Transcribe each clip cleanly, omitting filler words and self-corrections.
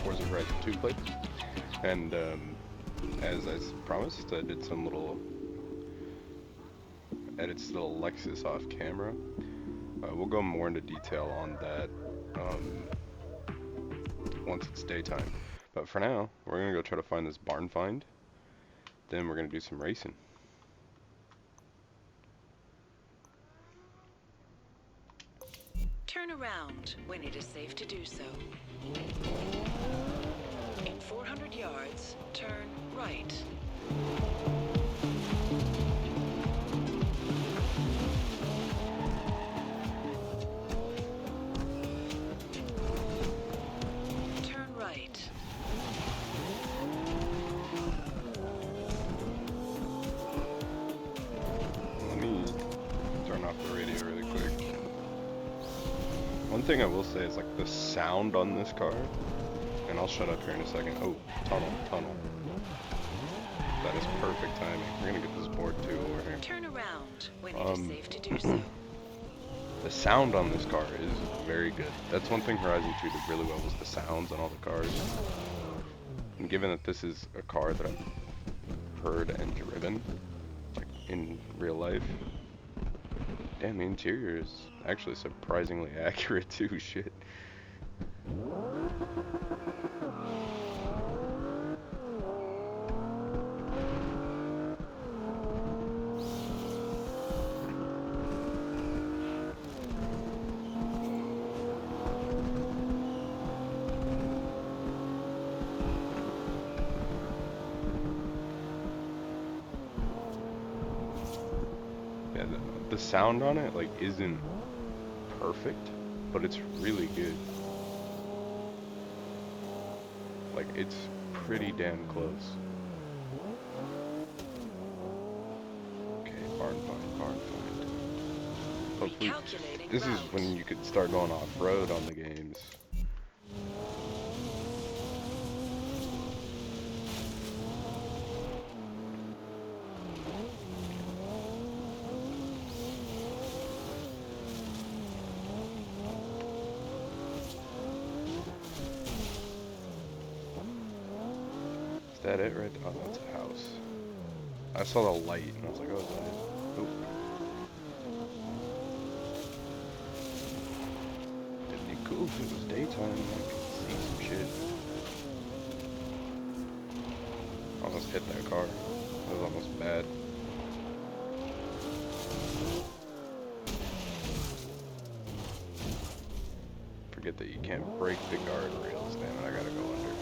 Forza Horizon 2 plate. And as I promised, I did some little edits to the Lexus off camera. We'll go more into detail on that once it's daytime. But for now, we're gonna go try to find this barn find. Then we're gonna do some racing. Turn around when it is safe to do so. In 400 yards, turn right. Turn right. Let me turn off the radio really quick. One thing I will say is like the sound on this car, and I'll shut up here in a second. Oh, tunnel. That is perfect timing. We're gonna get this board too over here. Turn around when it is safe to do so. The sound on this car is very good. That's one thing Horizon 2 did really well, was the sounds on all the cars. And given that this is a car that I've heard and driven, like in real life, damn, the interior is actually surprisingly accurate too, shit. Yeah, the sound on it, like, isn't perfect, but it's really good. Like, it's pretty damn close. Okay, barn find. Hopefully, this is when you could start going off-road on the games. Is that it right? Oh, that's a house. I saw the light and I was like, oh, is that it? Oh. It'd be cool if it was daytime and I could see some shit. Almost hit that car. That was almost bad. Forget that you can't break the guardrails. Damn it, I gotta go under.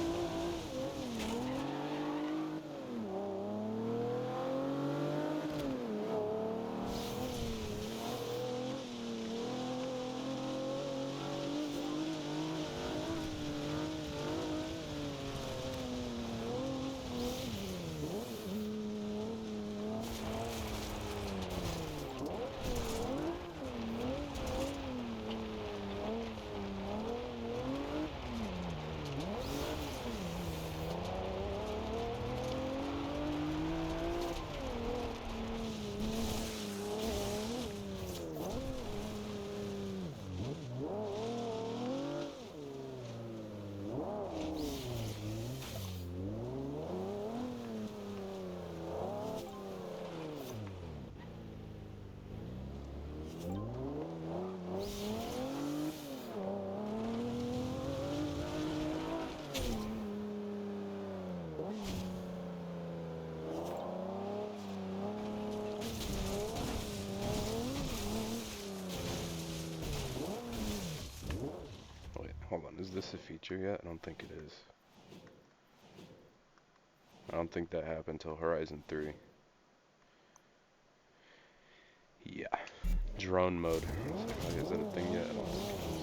Hold on, is this a feature yet? I don't think it is. I don't think that happened until Horizon 3. Yeah. Drone mode. I was like, oh, is that a thing yet? I don't think it is.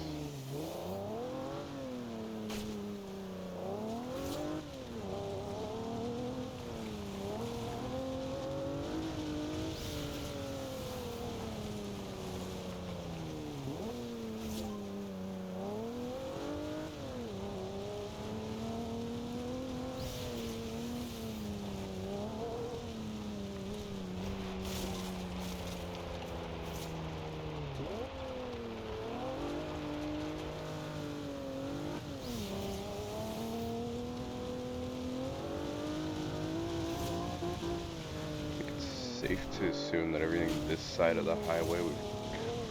safe to assume that everything this side of the highway we've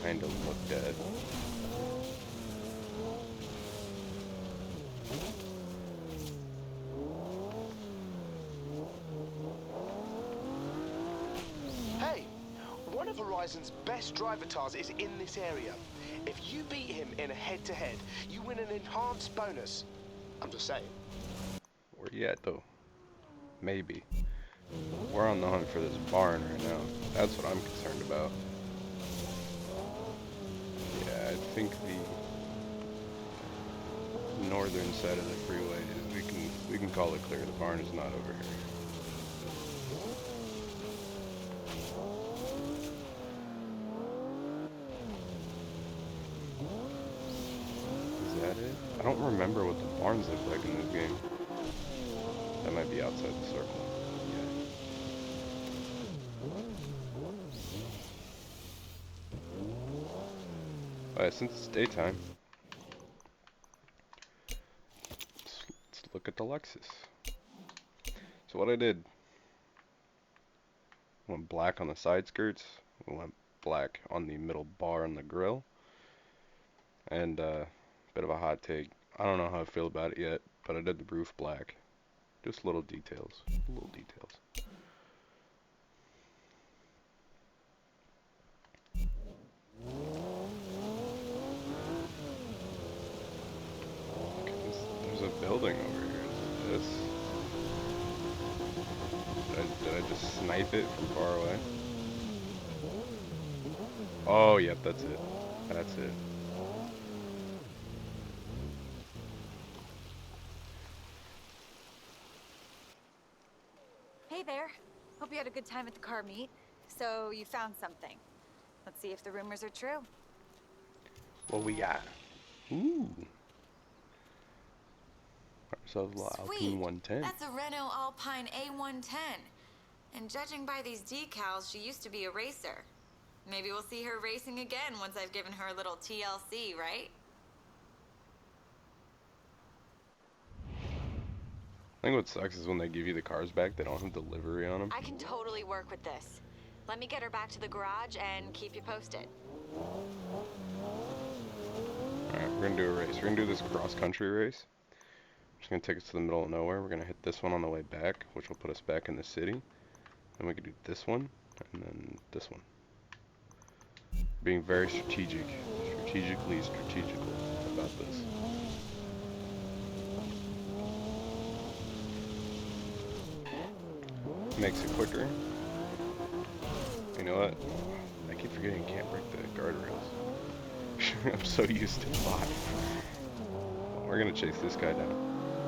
kind of looked at. Hey, one of Horizon's best driver tars is in this area. If you beat him in a head-to-head, you win an enhanced bonus. I'm just saying. Where you at though? Maybe. We're on the hunt for this barn right now. That's what I'm concerned about. Yeah, I think the northern side of the freeway is we can call it clear. The barn is not over here. Is that it? I don't remember what the barns look like in this game. That might be outside the circle. Yeah. Alright, since it's daytime, let's look at the Lexus. So what I did, went black on the side skirts, went black on the middle bar and the grill, and bit of a hot take. I don't know how I feel about it yet, but I did the roof black. Just little details, little details. There's a building over here. Is it this? Did I just snipe it from far away? Oh, yep, that's it. That's it. Hey there. Hope you had a good time at the car meet. So you found something. Let's see if the rumors are true. What we got? Ooh. Ourselves a little Alpine 110. That's a Renault Alpine A110. And judging by these decals, she used to be a racer. Maybe we'll see her racing again once I've given her a little TLC, right? I think what sucks is when they give you the cars back, they don't have delivery on them. I can totally work with this. Let me get her back to the garage and keep you posted. Alright, we're gonna do a race. We're gonna do this cross-country race. It's gonna take us to the middle of nowhere. We're gonna hit this one on the way back, which will put us back in the city. Then we can do this one, and then this one. Being very strategically strategical about this. Makes it quicker. You know what? I keep forgetting you can't break the guardrails. I'm so used to 5. We're gonna chase this guy down.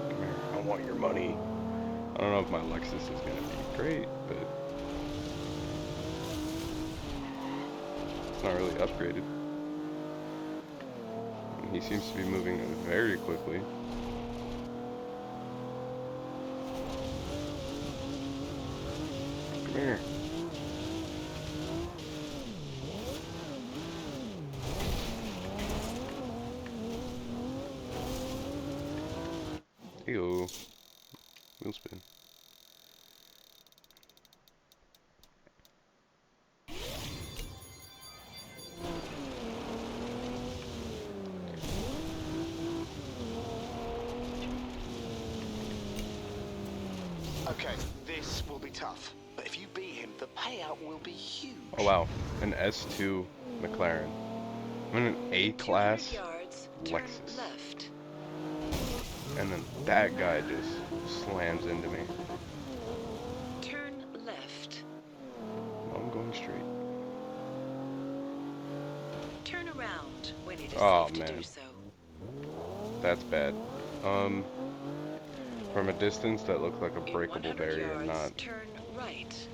Come here. I want your money. I don't know if my Lexus is gonna be great, but it's not really upgraded. And he seems to be moving very quickly. Come here. Hey-o. Wheel spin. Okay, this will be tough. But if you beat him, the payout will be huge. Oh wow, an S2 McLaren. I'm in an A-class Lexus. Left. And then that guy just slams into me. Turn left. No, I'm going straight. Turn around when it is Oh, safe to man. do so. That's bad. From a distance, that looked like a In breakable 100 barrier, yards, not turn right.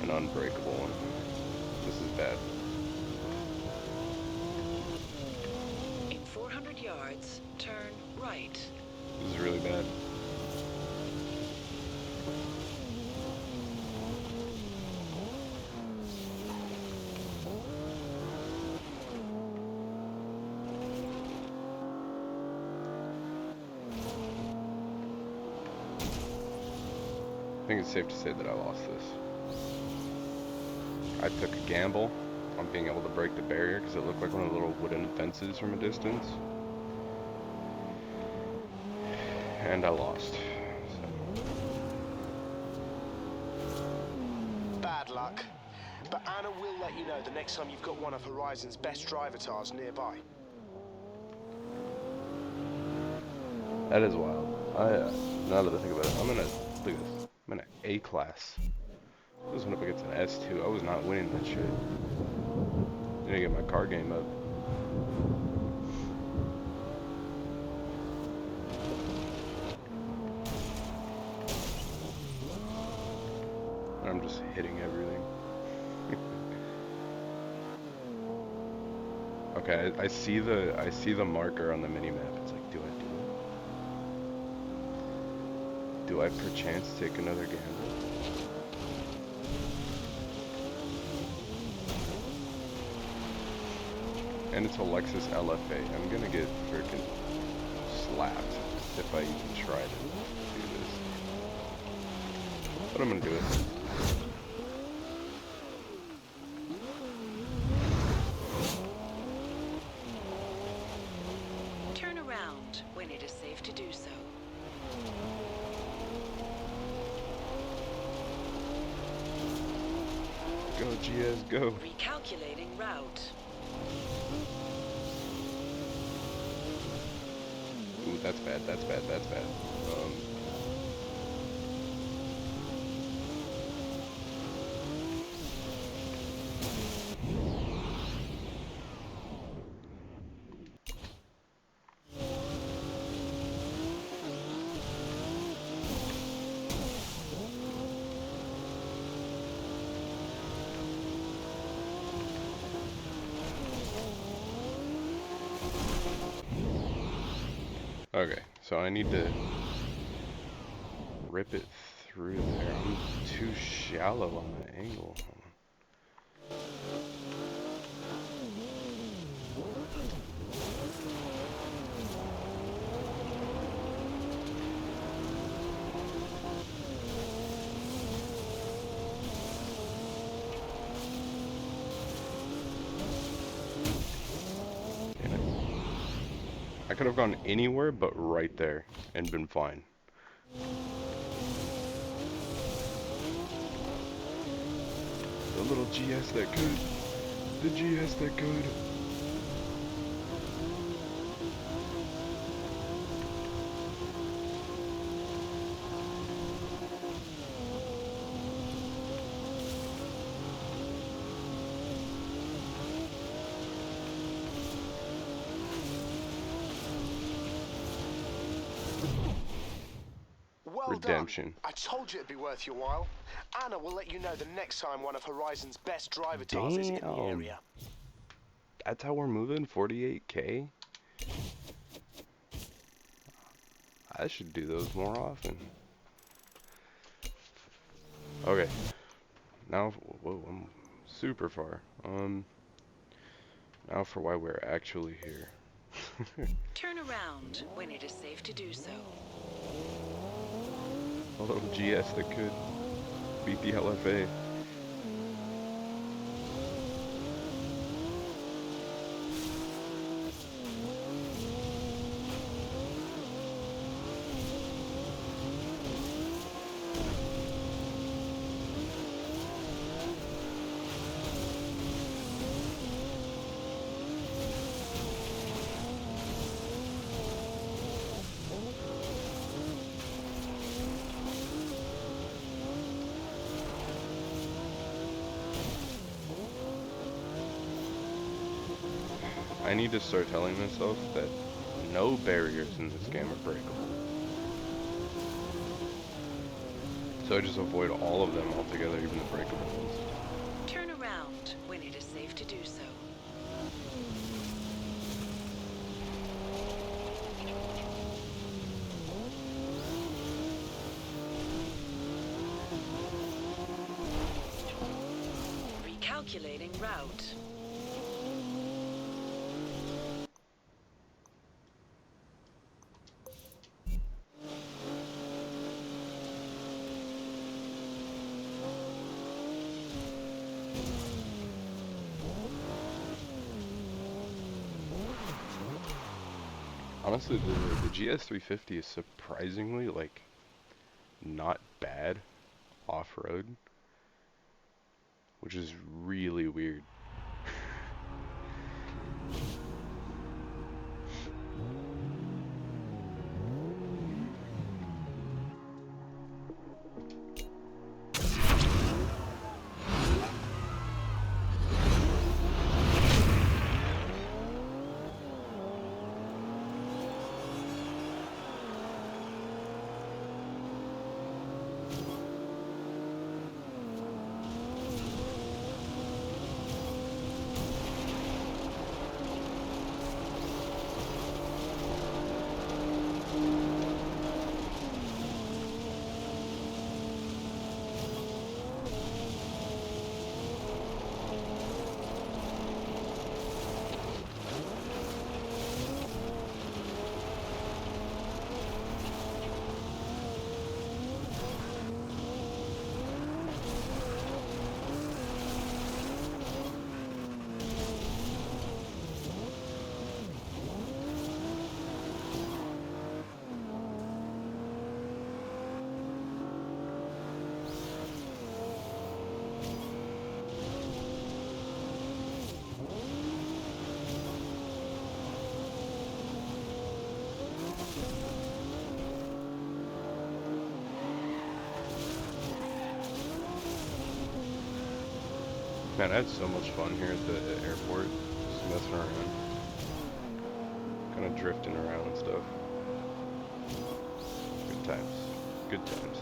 an unbreakable one. This is bad. In 400 yards, turn right. This is really bad. I think it's safe to say that I lost this. I took a gamble on being able to break the barrier because it looked like one of the little wooden fences from a distance. And I lost. So. Bad luck. But Anna will let you know the next time you've got one of Horizon's best drivatars nearby. That is wild. Now that I think about it, look at this. I'm in an A class. I was up against an S2. I was not winning that shit. I need to get my car game up. I'm just hitting everything. Okay, I see the marker on the mini map. It's like, do I do it? Do I perchance take another gamble? And it's a Lexus LFA. I'm gonna get freaking slapped if I even try to do this. But I'm gonna do it. Turn around when it is safe to do so. Go GS, go. Recalculating route. Ooh, that's bad, that's bad, that's bad. Okay, so I need to rip it through there. I'm too shallow on that angle. I could have gone anywhere but right there and been fine. The little GS that could. The GS that could. Well Redemption. done. I told you it'd be worth your while. Anna will let you know the next time one of Horizon's best drivatars is in the area. That's how we're moving, 48K? I should do those more often. Okay. Now, whoa, I'm super far. Now for why we're actually here. Turn around when it is safe to do so. A little GS that could beat the LFA. I need to start telling myself that no barriers in this game are breakable. So I just avoid all of them altogether, even the breakable ones. Turn around when it is safe to do so. Recalculating route. honestly, the GS350 is surprisingly, like, not bad off-road, which is really weird. Man, I had so much fun here at the airport, just messing around, kind of drifting around and stuff. Good times. Good times.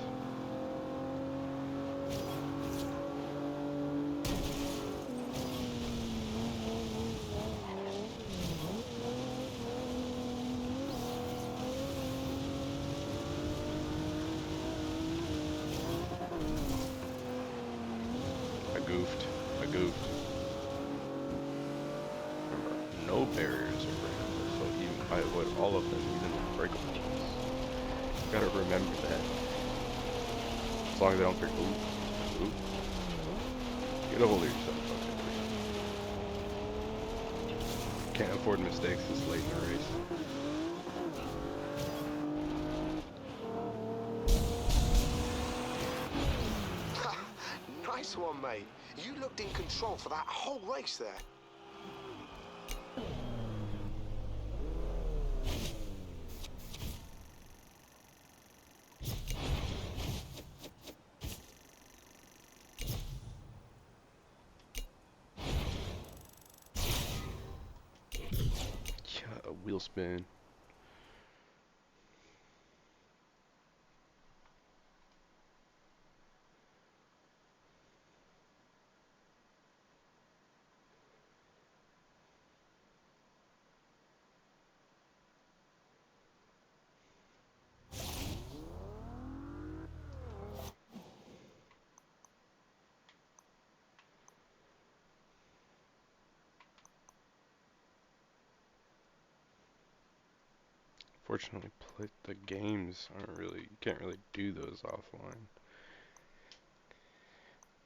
I goofed. Remember, no barriers are breakable, so even I avoid all of them, even the breakable ones. Gotta remember that. As long as I don't pick oop. Get a hold of yourself, okay? Can't afford mistakes this late in the race. Nice one, mate. You looked in control for that whole race there. Yeah, a wheel spin. Fortunately, the games aren't really, you can't really do those offline.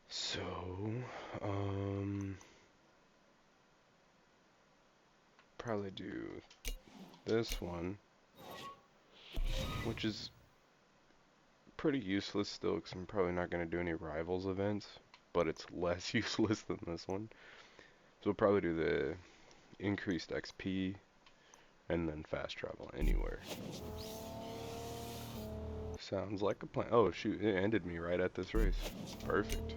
So, probably do this one, which is pretty useless still, because I'm probably not going to do any rivals events, but it's less useless than this one. So we'll probably do the increased XP, and then fast travel anywhere. Sounds like a plan. Oh shoot, it ended me right at this race. Perfect.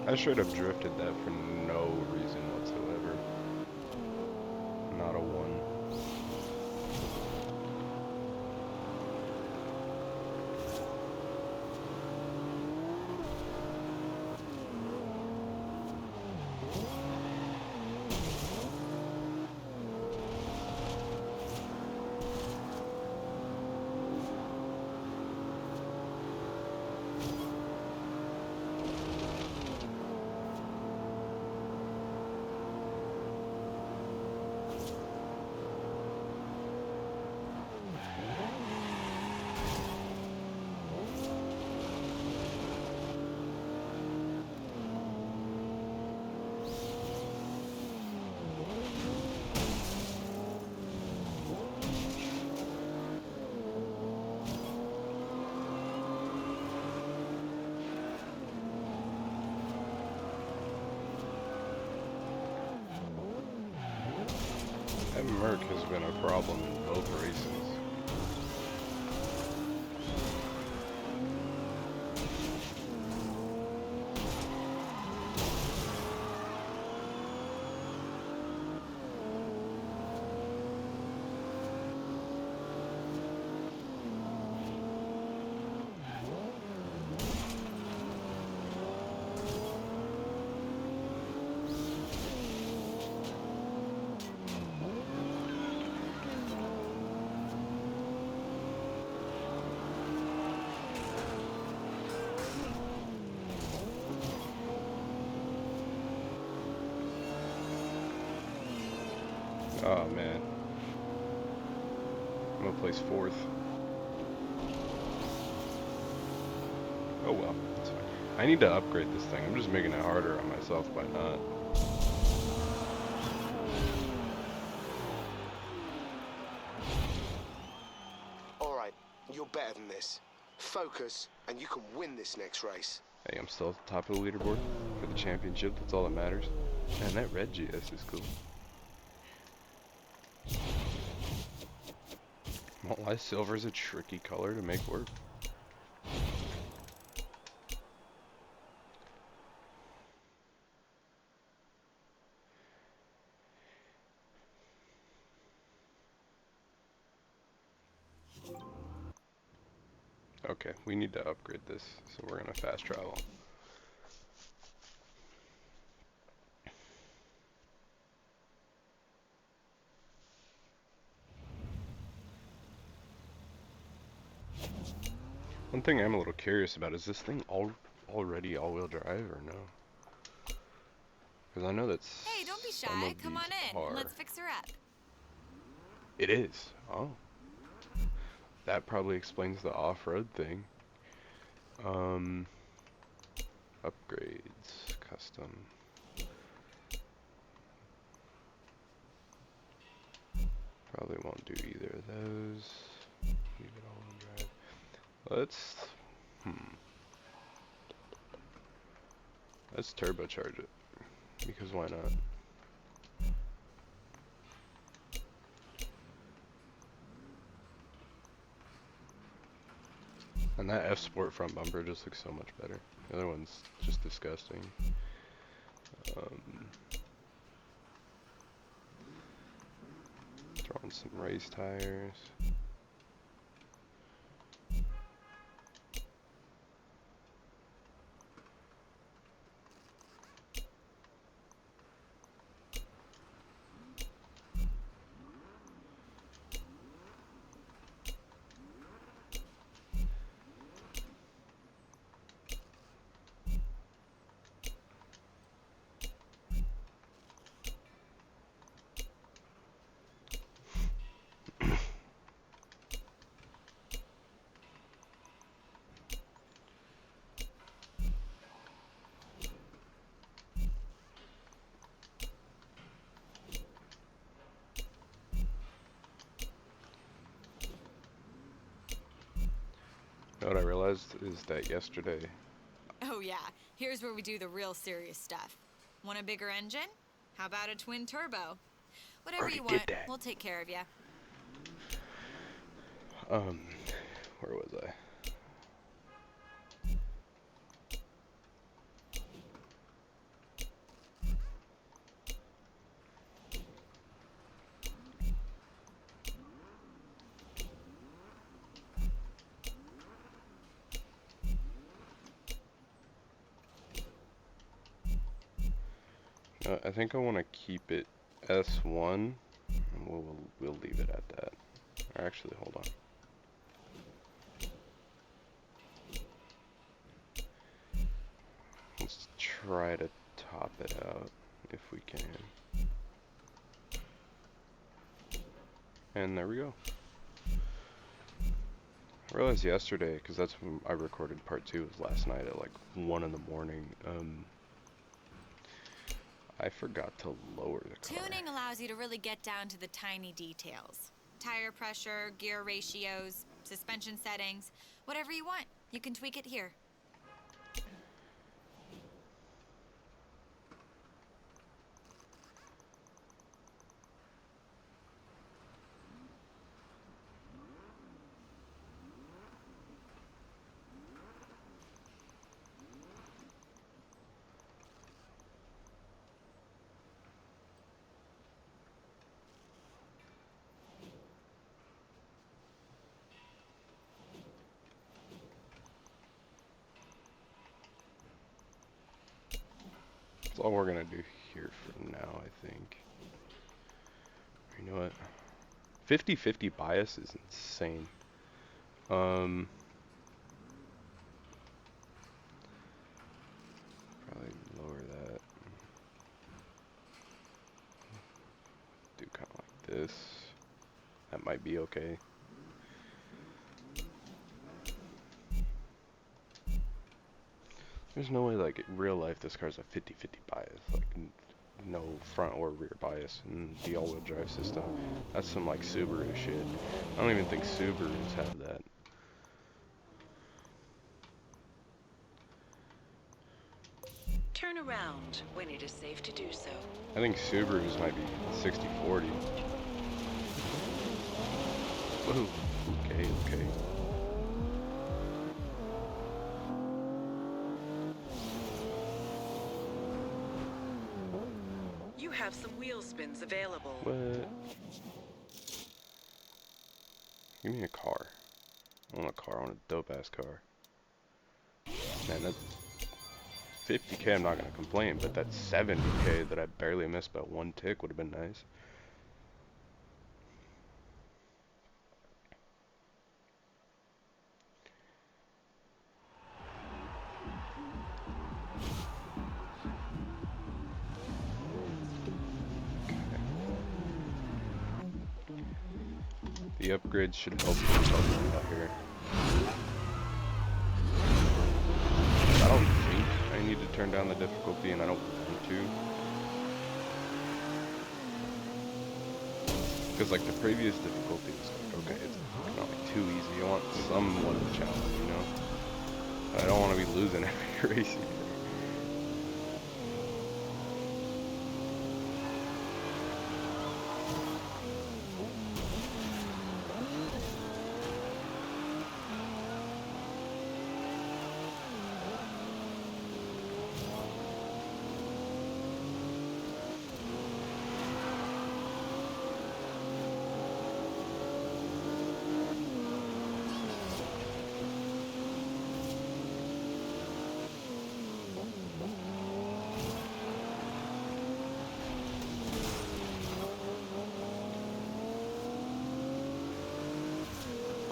I straight up drifted that for no reason whatsoever. Not a one. smirk has been a problem in both races. Oh man, I'm gonna place 4th. Oh well, it's fine. I need to upgrade this thing. I'm just making it harder on myself by not. Alright, you're better than this. Focus, and you can win this next race. Hey, I'm still at the top of the leaderboard for the championship. That's all that matters. Man, that red GS is cool. Won't lie, silver is a tricky color to make work. Okay, we need to upgrade this, so we're gonna fast travel. One thing I'm a little curious about, is this thing already all-wheel drive or no? Because I know that Hey, don't be some shy. of Come on these in. are. Let's fix her up. It is. Oh. That probably explains the off-road thing. Upgrades, custom. Probably won't do either of those. Leave it all-wheel drive. Let's, let's turbocharge it, because why not? And that F-Sport front bumper just looks so much better. The other one's just disgusting. Throw on some race tires. You know what I realized is that yesterday, Oh, yeah. Here's where we do the real serious stuff. Want a bigger engine? How about a twin turbo? Whatever already you did want, that. we'll take care of you. Where was I? I think I want to keep it S1, and we'll leave it at that. Or actually, hold on. Let's try to top it out if we can. And there we go. I realized yesterday, because that's when I recorded part 2, was last night at like 1 in the morning. I forgot to lower the car. Tuning allows you to really get down to the tiny details. Tire pressure, gear ratios, suspension settings, whatever you want. You can tweak it here. That's all we're gonna do here for now, I think. You know what? 50-50 bias is insane. Probably lower that. Do kind of like this. That might be okay. There's no way, like, in real life, this car's a 50-50 bias. Like, no front or rear bias in the all-wheel drive system. That's some, like, Subaru shit. I don't even think Subarus have that. Turn around when it is safe to do so. I think Subarus might be 60-40. Whoa. Okay, okay. You have some wheel spins available. What? Give me a car. I want a car. I want a dope-ass car. Man, that 50K I'm not going to complain, but that 70K that I barely missed by one tick would have been nice. The upgrades should help me out here. I don't think I need to turn down the difficulty, and I don't want to. Because, like, the previous difficulty is like, okay, it's not like too easy. I want somewhat of a challenge, you know? But I don't want to be losing every race either.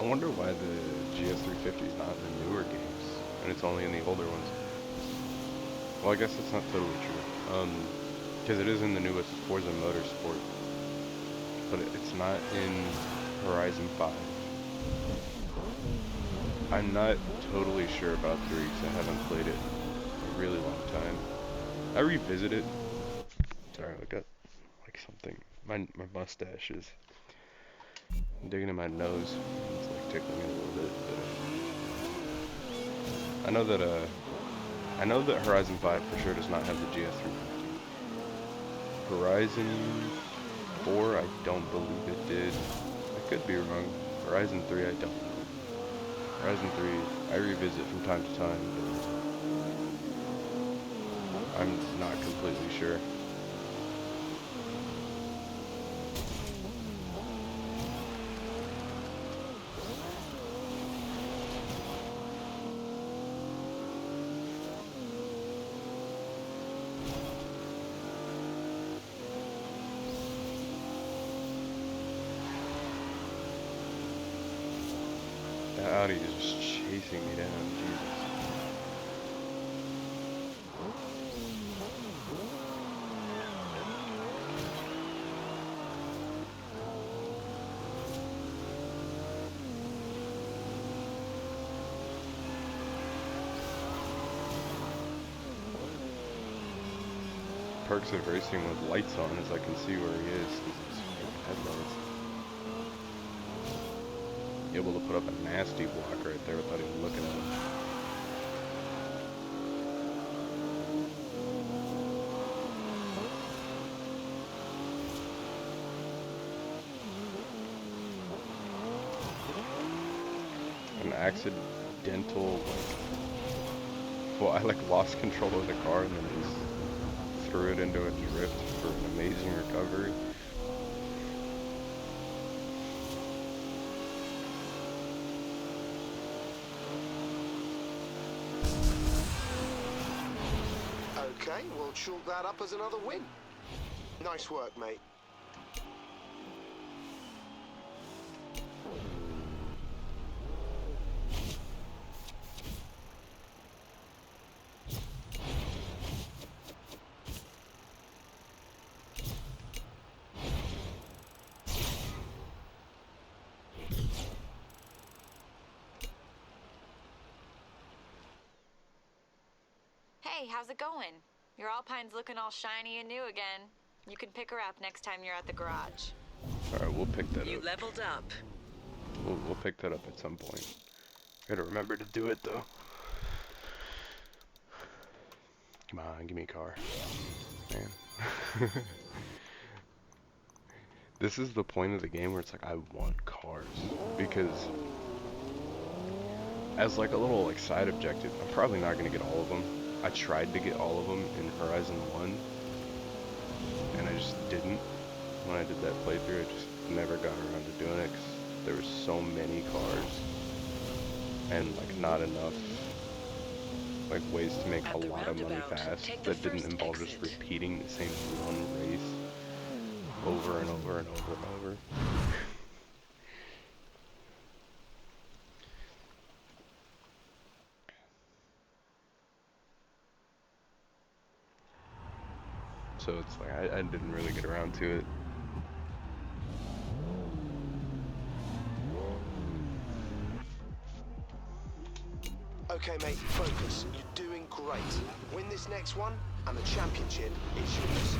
I wonder why the GS350 is not in the newer games, and it's only in the older ones. Well, I guess that's not totally true, because it is in the newest Forza Motorsport, but it's not in Horizon 5. I'm not totally sure about 3, because I haven't played it in a really long time. I revisited. Sorry, I got like something. My mustache is digging in my nose. It's like tickling it a little bit. But I know that Horizon 5 for sure does not have the GS350. Horizon 4, I don't believe it did. I could be wrong. Horizon 3, I don't know. Horizon 3, I revisit from time to time, but I'm not completely sure. That Audi is just chasing me down, Jesus. Perks of racing with lights on is I can see where he is because his headlights. Able to put up a nasty block right there without even looking at him. An accidental, well, I lost control of the car and then just threw it into a drift for an amazing recovery. Okay, we'll chalk that up as another win. Nice work, mate. Hey, how's it going? Your Alpine's looking all shiny and new again. You can pick her up next time you're at the garage. Alright, we'll pick that You up. leveled up. We'll pick that up at some point. Gotta remember to do it though. Come on, give me a car. Man. This is the point of the game where it's like, I want cars. Because as like a little like side objective, I'm probably not gonna get all of them. I tried to get all of them in Horizon 1, and I just didn't. When I did that playthrough, I just never got around to doing it, because there were so many cars, and like not enough like ways to make a lot of money fast that didn't involve just repeating the same one race over and over and over and over. So it's like I didn't really get around to it. Okay, mate, focus. You're doing great. Win this next one, and the championship is yours.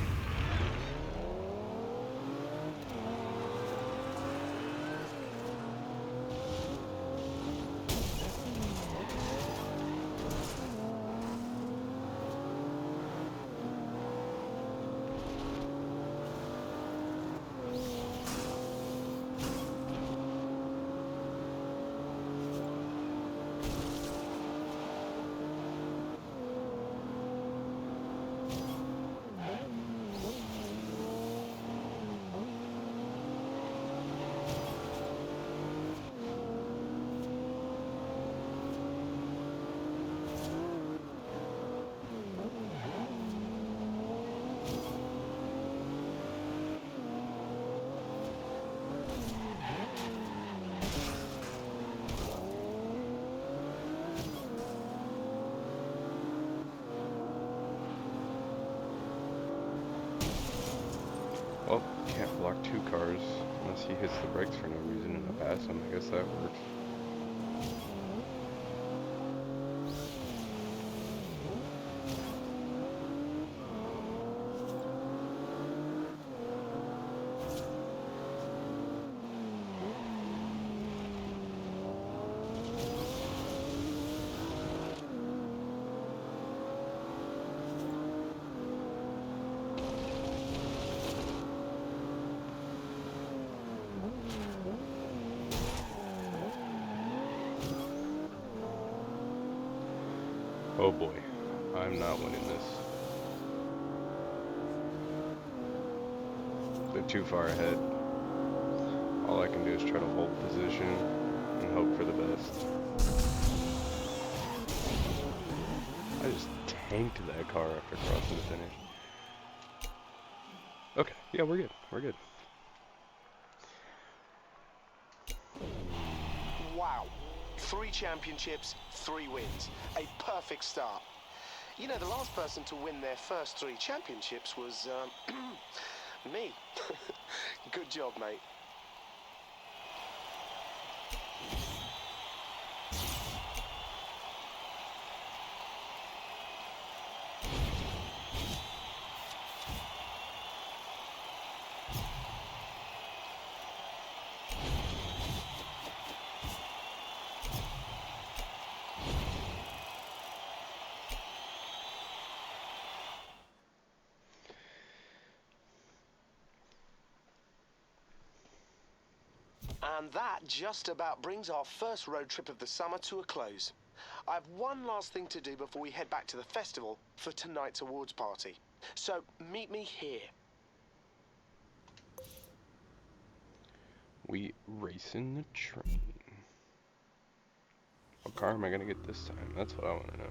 Well, can't block two cars unless he hits the brakes for no reason and I pass him. I guess that works. Oh boy, I'm not winning this. They're too far ahead. All I can do is try to hold position and hope for the best. I just tanked that car after crossing the finish. Okay, yeah, we're good. We're good. Wow. 3 championships, 3 wins. A perfect start. You know, the last person to win their first 3 championships was, me. Good job, mate. And that just about brings our first road trip of the summer to a close. I have one last thing to do before we head back to the festival for tonight's awards party. So, meet me here. We racing the train. What car am I gonna get this time? That's what I want to know.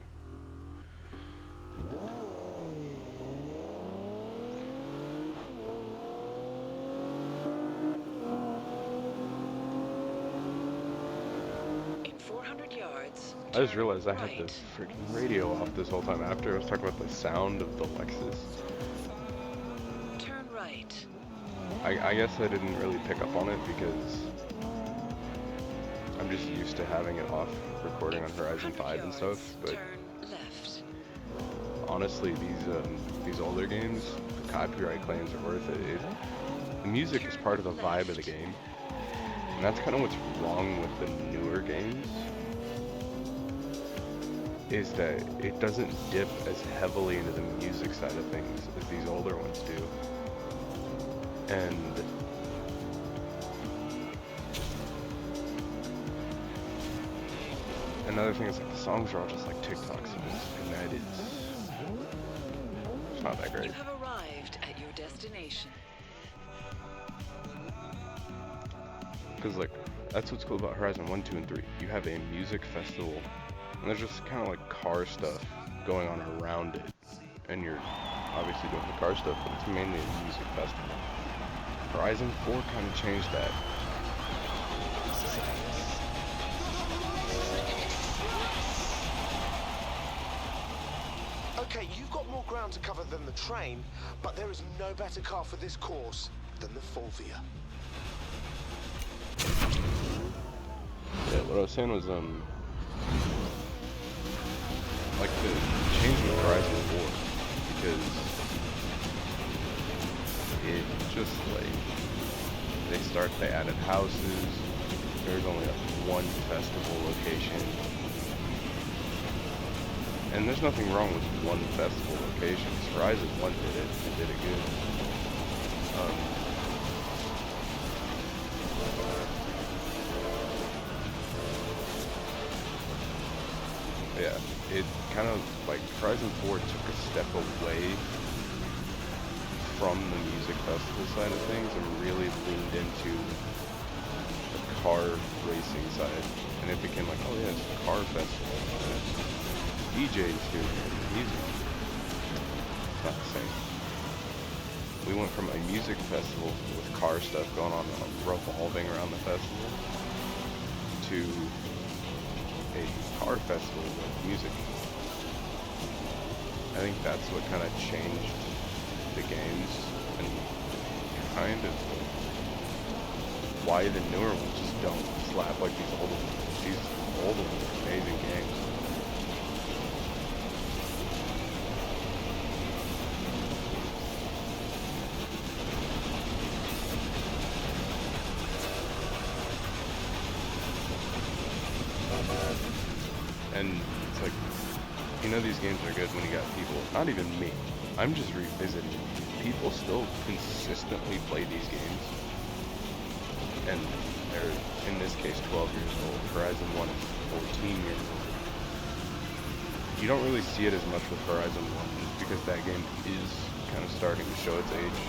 yards. I just Turn realized I had the right. freaking radio off this whole time after I was talking about the sound of the Lexus. Turn right. I guess I didn't really pick up on it because I'm just used to having it off recording on In Horizon 400 5 and yards, stuff, but turn left. honestly, these older games, the copyright claims are worth it. The music is part of the vibe of the game, and that's kind of what's wrong with the newer games, is that it doesn't dip as heavily into the music side of things as these older ones do. And another thing is like the songs are all just like TikTok songs, and that is it's not that great. You have arrived at your destination. Because like that's what's cool about Horizon 1, 2, and 3. You have a music festival, and there's just kind of like car stuff going on around it, and you're obviously doing the car stuff, but it's mainly a music festival. Horizon 4 kind of changed that. Okay, you've got more ground to cover than the train, but there is no better car for this course than the Fulvia. Yeah, what I was saying was like the change with Horizon 4, because it just like they added houses. There's only one festival location, and there's nothing wrong with one festival location. Horizon 1 did it and did it good. Yeah, it kind of like Horizon 4 took a step away from the music festival side of things and really leaned into the car racing side, and it became like, oh yeah, it's a car festival, and it's DJs here and music. It's not the same. We went from a music festival with car stuff going on revolving around the festival to a car festival with music. I think that's what kind of changed the games, and kind of why the newer ones just don't slap like these old ones. These old ones are amazing games. And it's like, you know, these games are good when you got people, not even me, I'm just revisiting. People still consistently play these games, and they're, in this case, 12 years old. Horizon 1 is 14 years old. You don't really see it as much with Horizon 1 because that game is kind of starting to show its age.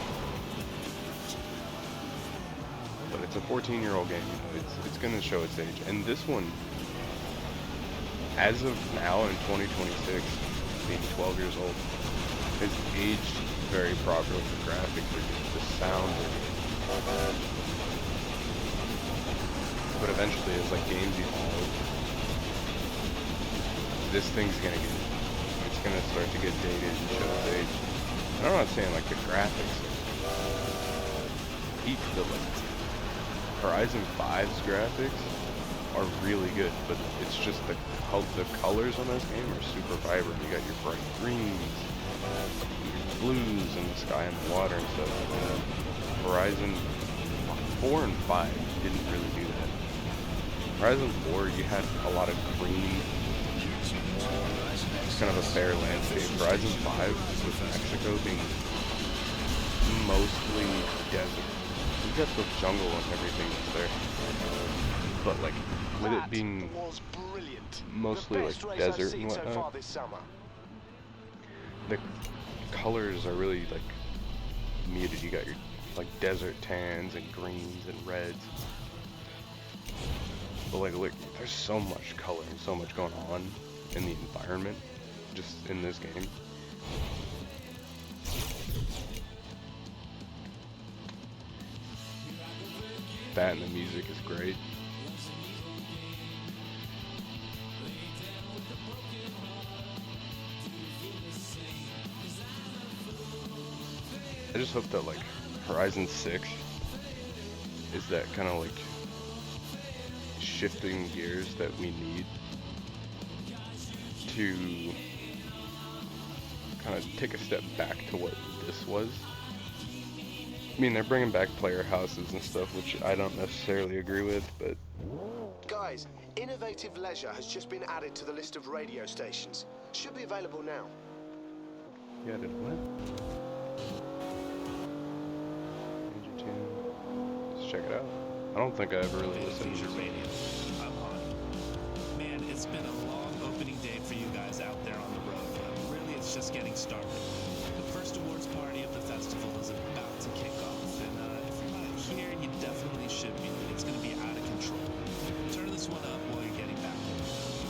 But it's a 14-year-old game, you know, it's going to show its age. And this one, as of now in 2026, being 12 years old, has aged very properly. The graphics are good, the sound are good. But eventually, as like games evolve, this thing's gonna get, it's gonna start to get dated and show its age. And I'm not saying like the graphics are peak, but like Horizon 5's graphics are really good, but it's just the colors on this game are super vibrant. You got your bright greens, your blues, and the sky and the water and stuff. And Horizon 4 and 5 didn't really do that. Horizon 4, you had a lot of green, kind of a fair landscape. Horizon 5, with Mexico being mostly desert. You got the jungle and everything that's there, but like with it being mostly like desert and whatnot, the colors are really like muted. You got your like desert tans and greens and reds, but like look, there's so much color and so much going on in the environment just in this game. That and the music is great. I just hope that like Horizon 6 is that kind of like shifting gears that we need to kind of take a step back to what this was. I mean, they're bringing back player houses and stuff, which I don't necessarily agree with, but... Guys, Innovative Leisure has just been added to the list of radio stations. Should be available now. Yeah, did what? Major Tune. Let's check it out. I don't think I ever really listened to Leisure it. Radio. I'm on. Man, it's been a long opening day for you guys out there on the road, but really it's just getting started. The first awards party of the festival is about to kick off, and if you're not here, you definitely should be. It's going to be out of control. Turn this one up while you're getting back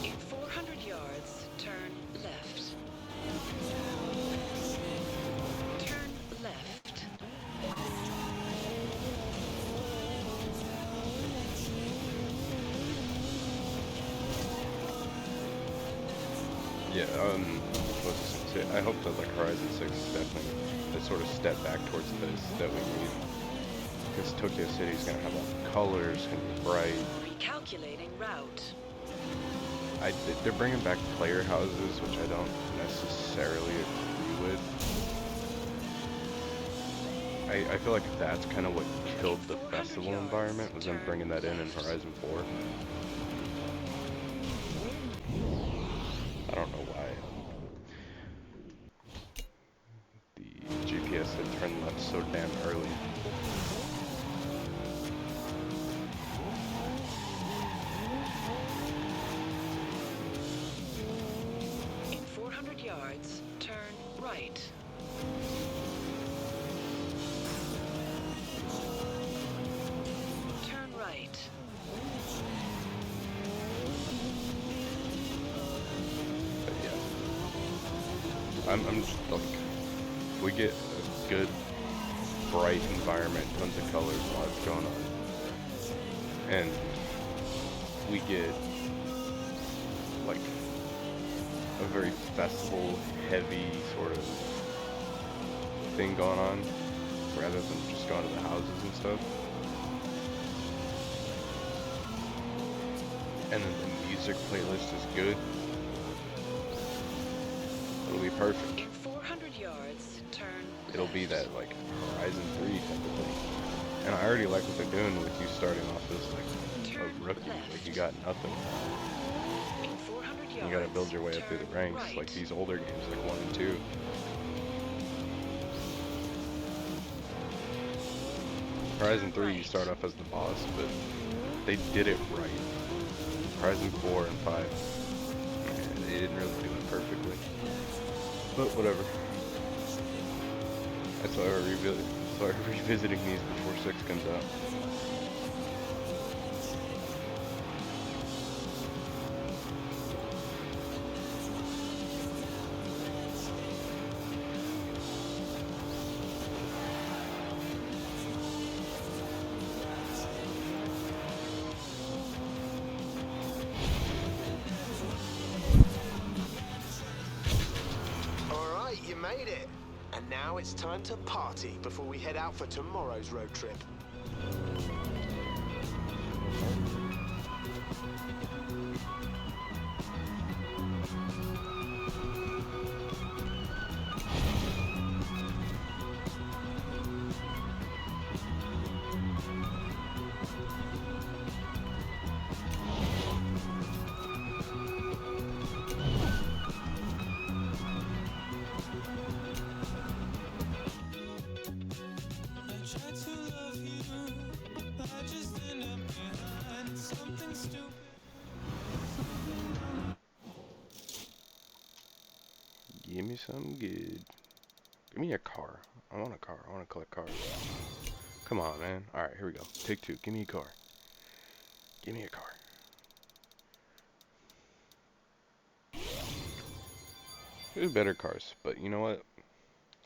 here. In 400 yards, turn left. Turn left. Yeah, what was I saying? I hope that like Horizon 6 is definitely a sort of step back towards this that we need. Because Tokyo City is going to have all the colors, it's going to be bright. Recalculating route. They're bringing back player houses, which I don't necessarily agree with. I feel like that's kind of what killed the festival environment, was them bringing that in Horizon 4. I don't know why. The GPS had turned left so damn early. In 400 yards, turn right. Turn right. But yeah. I'm just like, if we get a good, bright environment, tons of colors, lots going on, and we get like a very festival heavy sort of thing going on, rather than just going to the houses and stuff. And then the music playlist is good. It'll be perfect. In 400 yards, turn It'll be that like Horizon 3 type of thing. And I already like what they're doing with you starting off as like a rookie, like you got nothing. In 400 yards, You gotta build your way up through the turn ranks, right. like these older games like 1 and 2. Horizon 3 you start off as the boss, but they did it right. Horizon 4 and 5, they didn't really do it perfectly. But whatever. That's why we're revisiting these before 6 comes out. Alright, you made it. And now it's time to party before we head out for tomorrow's road trip. Give me something good. Give me a car. I want a car. I want to collect cars. Come on, man. Alright, here we go. Take 2. Give me a car. Give me a car. There's better cars, but you know what?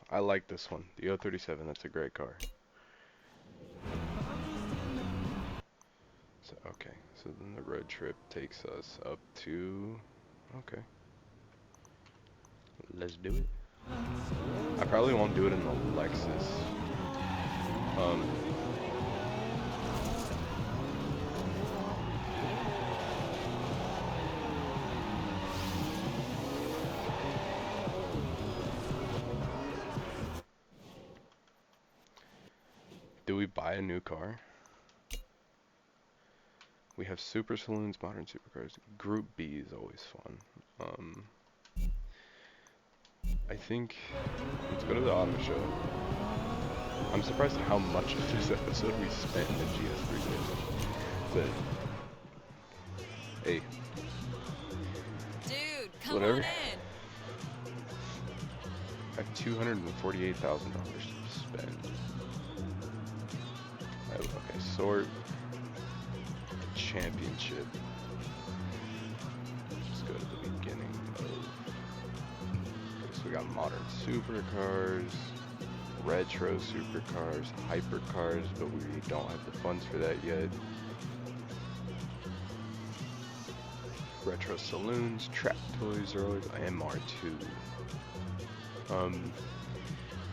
I like this one. The 037, that's a great car. So, okay. So then the road trip takes us up to... Okay. Let's do it. I probably won't do it in the Lexus. Do we buy a new car? We have super saloons, modern supercars. Group B is always fun. I think let's go to the auto show. I'm surprised at how much of this episode we spent in the GS350. But hey, Dude, come whatever. on in. I have $248,000 to spend. Okay, sort championship. Just go to the beginning of. Okay, so we got modern supercars, retro supercars, hypercars, but we don't have the funds for that yet. Retro saloons, track toys are always MR2.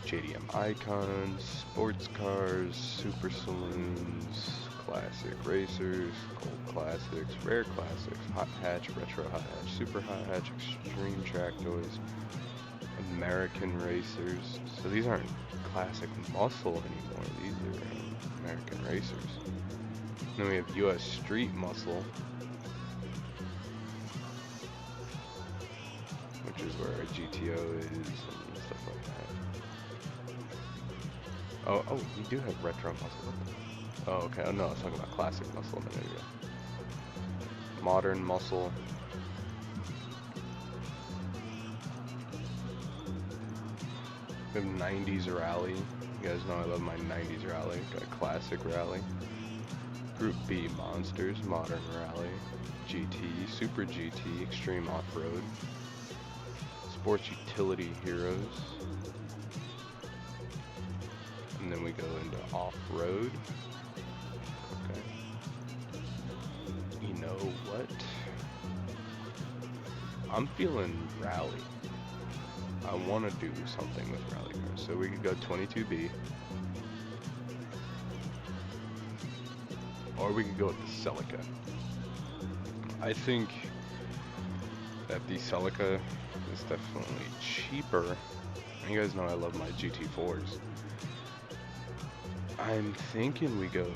JDM icons, sports cars, super saloons, classic racers, gold classics, rare classics, hot hatch, retro hot hatch, super hot hatch, extreme track toys, American racers. So these aren't classic muscle anymore, these are American racers. And then we have US street muscle, which is where our GTO is and stuff like that. Oh, we do have retro muscle. Oh, okay. Oh, no, I was talking about classic muscle a minute ago. Modern muscle. We have 90s rally. You guys know I love my 90s rally. Got a classic rally. Group B monsters, modern rally, GT, super GT, extreme off-road, sports utility heroes. And then we go into off-road. Okay. You know what? I'm feeling rally. I want to do something with rally cars. So we could go 22B. Or we could go with the Celica. I think that the Celica is definitely cheaper. You guys know I love my GT4s. I'm thinking we go,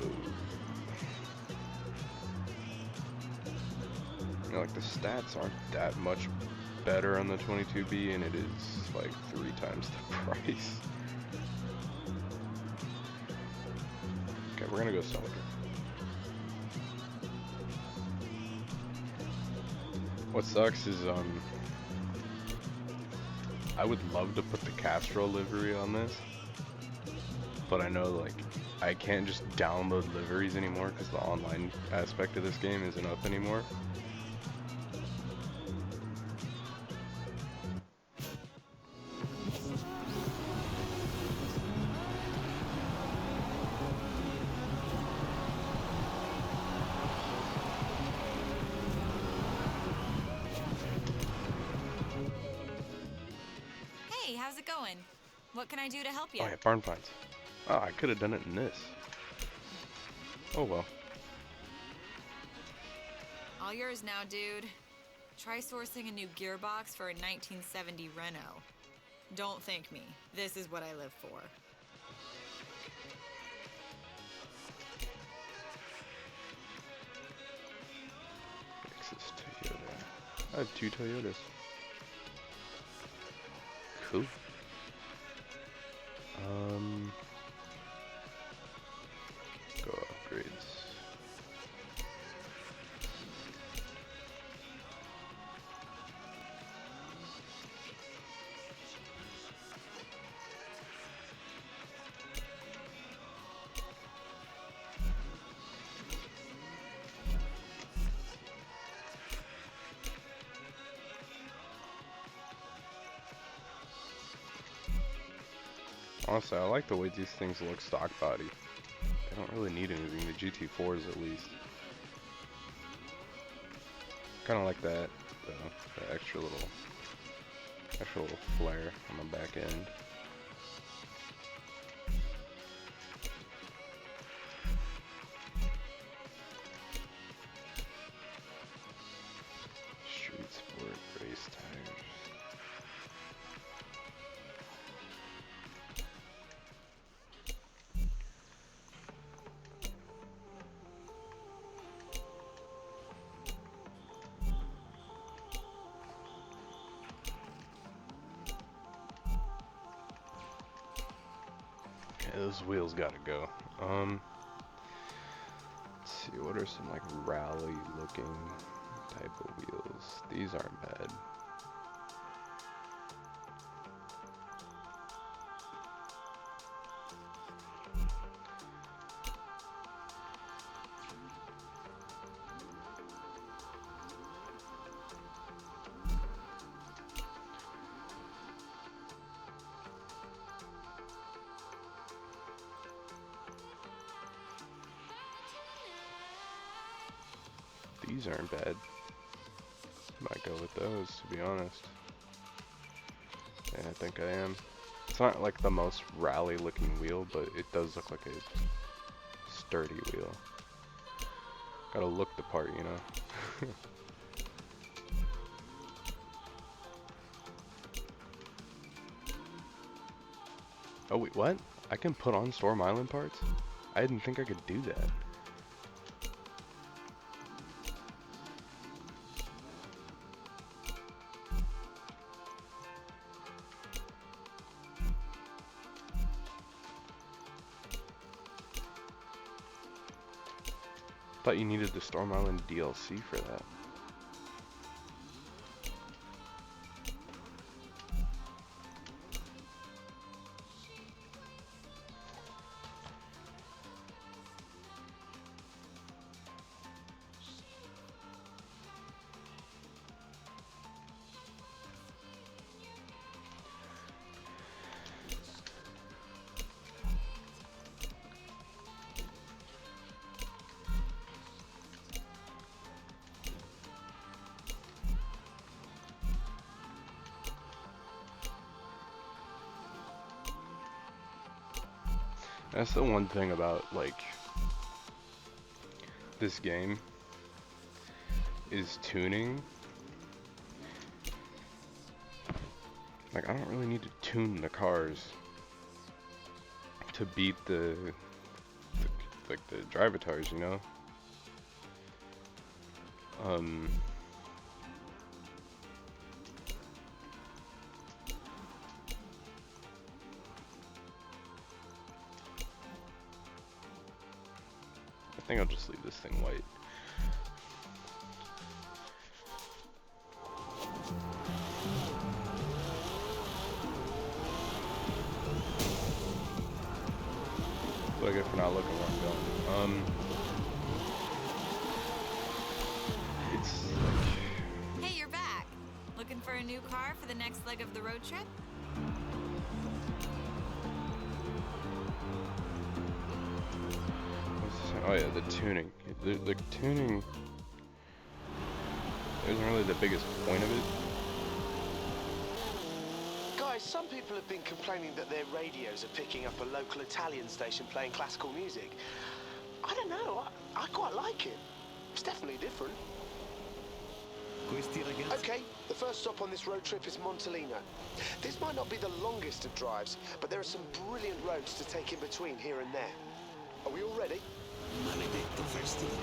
you know, like the stats aren't that much better on the 22B, and it is like 3 times the price. Okay, we're gonna go Celica. What sucks is I would love to put the Castro livery on this, but I know like I can't just download liveries anymore because the online aspect of this game isn't up anymore. Hey, how's it going? What can I do to help you? Oh yeah, barn finds. Oh, I could have done it in this. Oh well. All yours now, dude. Try sourcing a new gearbox for a 1970 Renault. Don't thank me. This is what I live for. Lexus Toyota. I have 2 Toyotas. Cool. Go upgrades. Honestly, I like the way these things look stock body. They don't really need anything, the GT4s at least. Kind of like that, the extra little Actual flare on the back end. Street Sport race tires. Okay, those wheels gotta go. Let's see, what are some like rally looking type of wheels? These aren't bad. These aren't bad. Might go with those, to be honest. Yeah, I think I am. It's not like the most rally looking wheel, but it does look like a sturdy wheel. Gotta look the part, you know? Oh wait, what? I can put on Storm Island parts? I didn't think I could do that. Thought you needed the Storm Island DLC for that. That's the one thing about, like, this game, is tuning. Like, I don't really need to tune the cars to beat the drivatars, you know? I think I'll just leave this thing white. But I guess we're not looking where I'm going. It's like... Hey, you're back. Looking for a new car for the next leg of the road trip? Oh yeah, the tuning. The tuning isn't really the biggest point of it. Guys, some people have been complaining that their radios are picking up a local Italian station playing classical music. I don't know, I quite like it. It's definitely different. Okay, the first stop on this road trip is Montellino. This might not be the longest of drives, but there are some brilliant roads to take in between here and there. Are we all ready? Maledetto festival.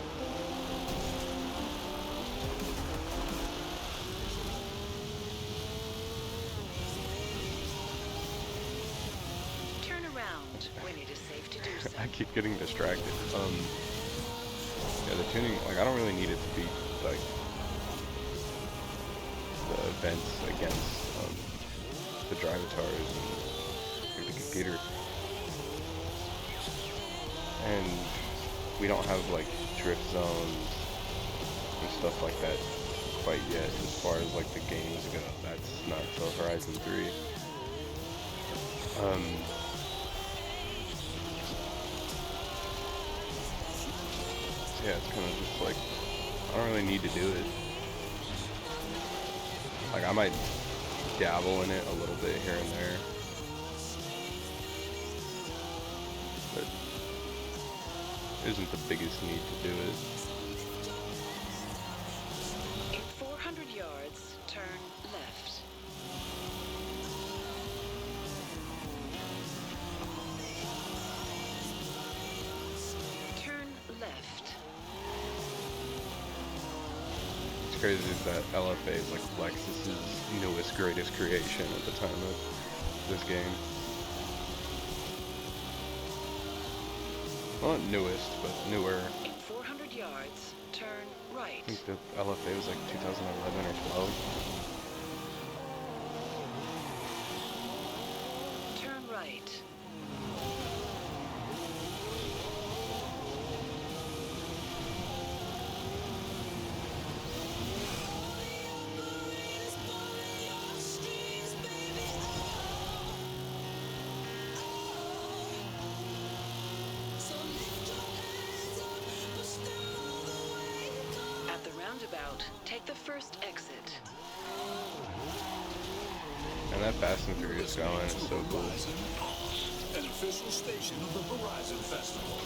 Turn around when it is safe to do so. I keep getting distracted. Yeah, the tuning, like, I don't really need it to be, like, the events against, the drivatars and the computer. And we don't have, like, drift zones and stuff like that quite yet as far as, like, the games go. That's not till Horizon 3. Yeah, it's kind of just like, I don't really need to do it. Like, I might dabble in it a little bit here and there, but isn't the biggest need to do it. In 400 yards, turn left. Turn left. It's crazy that LFA is like Lexus's newest, greatest creation at the time of this game. Well, not newest, but newer. In 400 yards, turn right. I think the LFA was like 2011 or 12. Turn right. At the roundabout, take the first exit. And that Fast and Furious going is so cool. An official station of the Horizon Festival.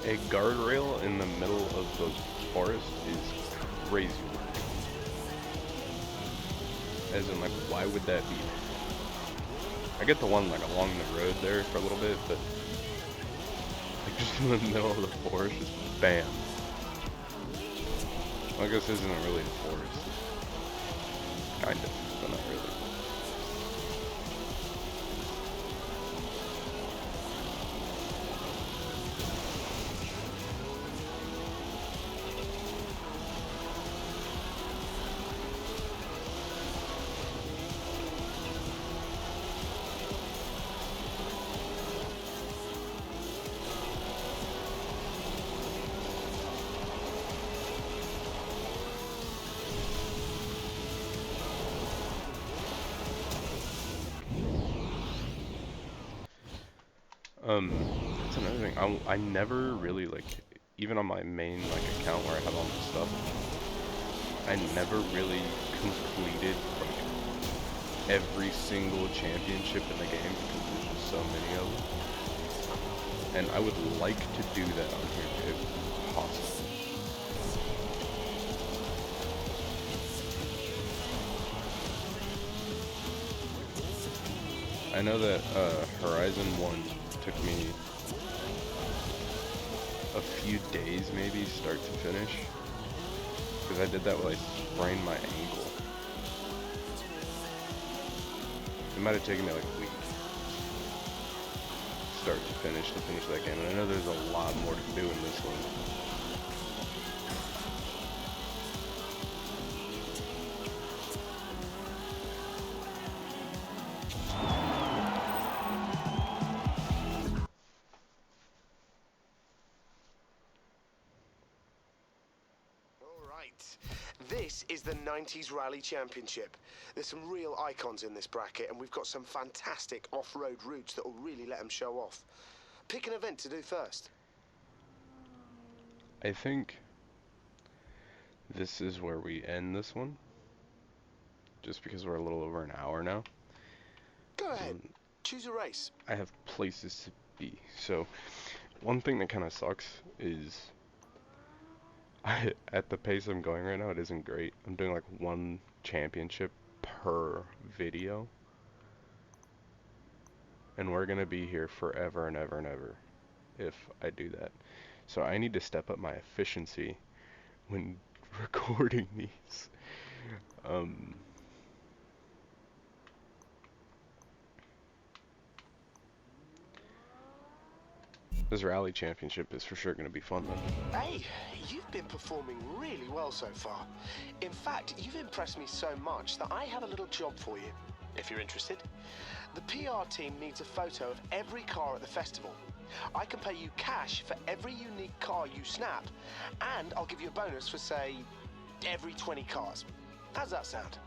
A guardrail in the middle of the forest is crazy looking. As in, like, why would that be? I get the one, like, along the road there for a little bit, but, like, just in the middle of the forest, just bam. Well, I guess this isn't really a forest. Kind of, but not really. That's another thing. I never really, like, even on my main, like, account where I have all my stuff, I never really completed, like, every single championship in the game because there's just so many of them. And I would like to do that on here if possible. I know that Horizon 1 took me a few days maybe start to finish, because I did that while I sprained my ankle. It might have taken me like a week start to finish that game, and I know there's a lot more to do in this one. This is the 90s Rally Championship. There's some real icons in this bracket, and we've got some fantastic off-road routes that will really let them show off. Pick an event to do first. I think this is where we end this one, just because we're a little over an hour now. Go ahead, choose a race. I have places to be. So one thing that kind of sucks is at the pace I'm going right now, it isn't great. I'm doing like one championship per video, and we're gonna be here forever and ever and ever. if I do that. So I need to step up my efficiency when recording these. This rally championship is for sure going to be fun though. Hey, you've been performing really well so far. In fact, you've impressed me so much that I have a little job for you, if you're interested. The PR team needs a photo of every car at the festival. I can pay you cash for every unique car you snap, and I'll give you a bonus for, say, every 20 cars. How's that sound?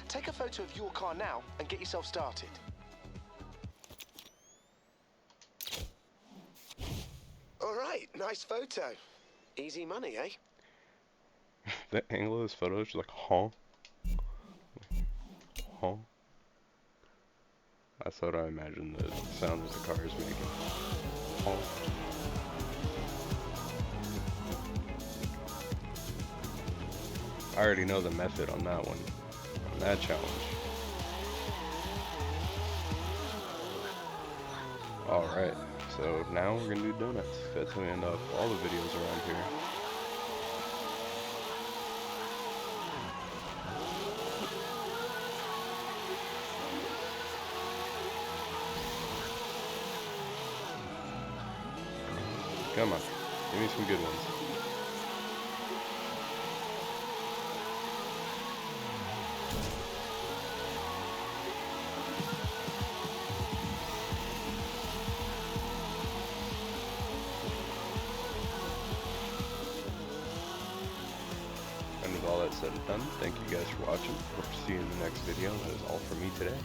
Take a photo of your car now and get yourself started. All right, nice photo. Easy money, eh? The angle of this photo is just like, huh? Huh? That's what I imagine the sound of the car is making. Huh? I already know the method on that one, on that challenge. Alright, so now we're gonna do donuts. That's how we end up all the videos around here. Come on, give me some good ones. And with all that said and done, thank you guys for watching. Hope to see you in the next video. That is all for me today.